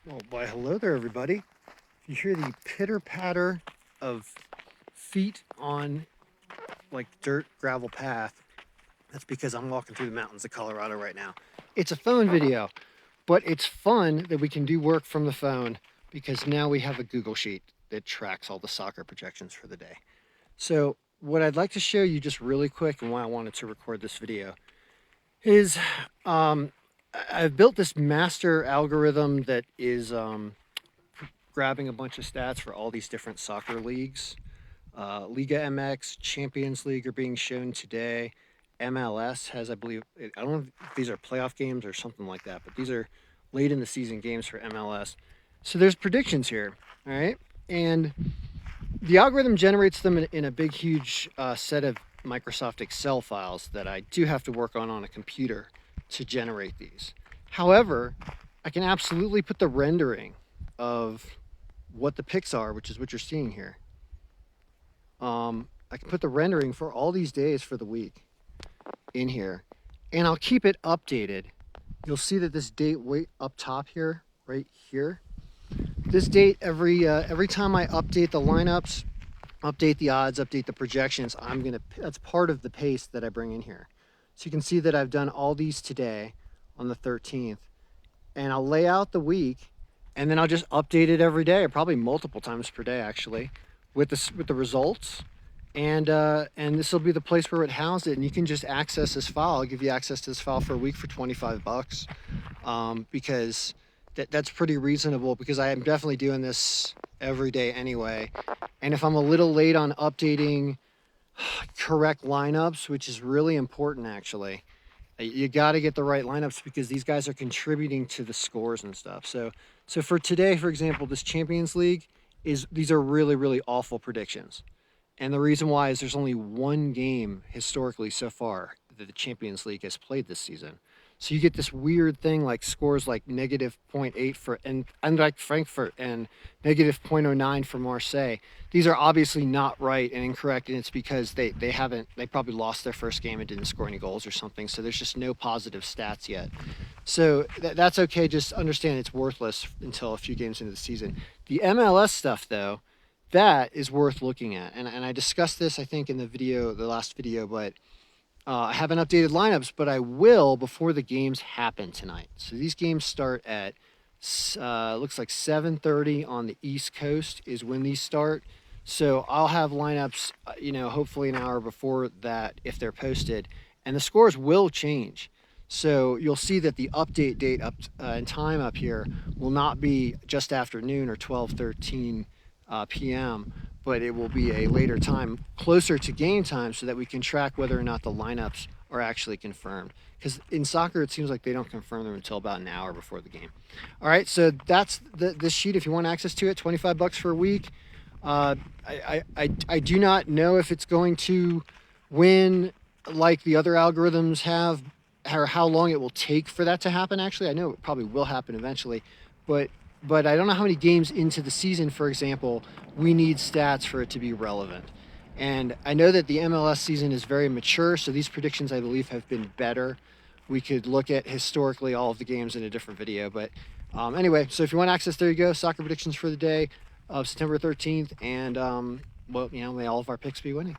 Well, why, hello there, everybody. If you hear the pitter patter of feet on like dirt gravel path, that's because I'm walking through the mountains of Colorado right now. It's a phone video, but it's fun that we can do work from the phone because now we have a Google Sheet that tracks all the soccer projections for the day. So what I'd like to show you just really quick and why I wanted to record this video is I've built this master algorithm that is grabbing a bunch of stats for all these different soccer leagues. Liga MX, Champions League are being shown today. MLS has, I believe, I don't know if these are playoff games or something like that, but these are late in the season games for MLS. So there's predictions here, all right? And the algorithm generates them in a big, huge set of Microsoft Excel files that I do have to work on a computer to generate these. However, I can absolutely put the rendering of what the picks are, which is what you're seeing here. I can put the rendering for all these days for the week in here, and I'll keep it updated. You'll see that this date way up top here, right here, this date every time I update the lineups, update the odds, update the projections, that's part of the pace that I bring in here. So you can see that I've done all these today on the 13th, and I'll lay out the week, and then I'll just update it every day, or probably multiple times per day actually, with the results. And this will be the place where it housed it, and you can just access this file. I'll give you access to this file for a week for 25 bucks, because that's pretty reasonable, because I am definitely doing this every day anyway. And if I'm a little late on updating correct lineups, which is really important actually, you got to get the right lineups because these guys are contributing to the scores and stuff. So for today, for example, this Champions League these are really, really awful predictions. And the reason why is there's only one game historically so far that the Champions League has played this season. So you get this weird thing like scores like -0.8 for Eintracht Frankfurt and -0.09 for Marseille. These are obviously not right and incorrect, and it's because they probably lost their first game and didn't score any goals or something. So there's just no positive stats yet. So that's okay. Just understand it's worthless until a few games into the season. The MLS stuff though, that is worth looking at. And I discussed this, I think, in the last video, but I haven't updated lineups, but I will before the games happen tonight. So these games start at, looks like 7:30 on the East Coast is when these start. So I'll have lineups, hopefully an hour before that if they're posted, and the scores will change. So you'll see that the update date and time up here will not be just after noon or 12:13 p.m., but it will be a later time closer to game time so that we can track whether or not the lineups are actually confirmed. Because in soccer, it seems like they don't confirm them until about an hour before the game. All right, so that's this sheet. If you want access to it, 25 bucks for a week. I do not know if it's going to win like the other algorithms have, or how long it will take for that to happen. Actually, I know it probably will happen eventually, but I don't know how many games into the season, for example, we need stats for it to be relevant. And I know that the MLS season is very mature, so these predictions, I believe, have been better. We could look at historically all of the games in a different video. But anyway, so if you want access, there you go. Soccer predictions for the day of September 13th. And, may all of our picks be winning.